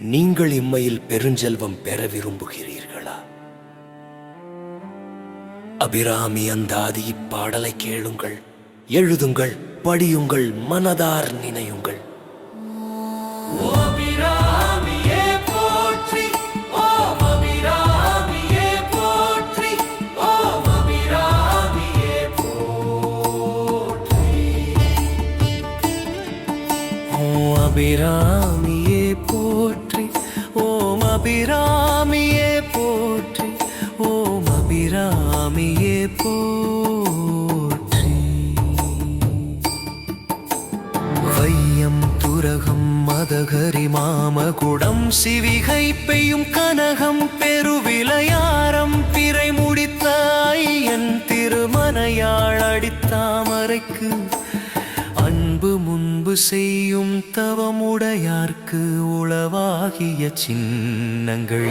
நீங்கள் இம்மையில் பெருஞ்செல்வம் பெற விரும்புகிறீர்களா? அபிராமி அந்தாதி இப்பாடலை கேளுங்கள், எழுதுங்கள், படியுங்கள், மனதார் நினையுங்கள். அபிராமியே போற்றி, ஓம் அபிராமியே போற்றி, ஓம் அபிராமியே போற்றி. வையம் துரகம் மதகரி மாமகுடம் சிவிகை பெய்யும் கனகம் பெருவிளையாரம் பிறை முடித்த ஐயன் திருமனையாள் அடித்தாமரைக்கு அன்பு முன்பு செய்யும் தவமுடையார்க்கு உளவாகிய சின்னங்கள்.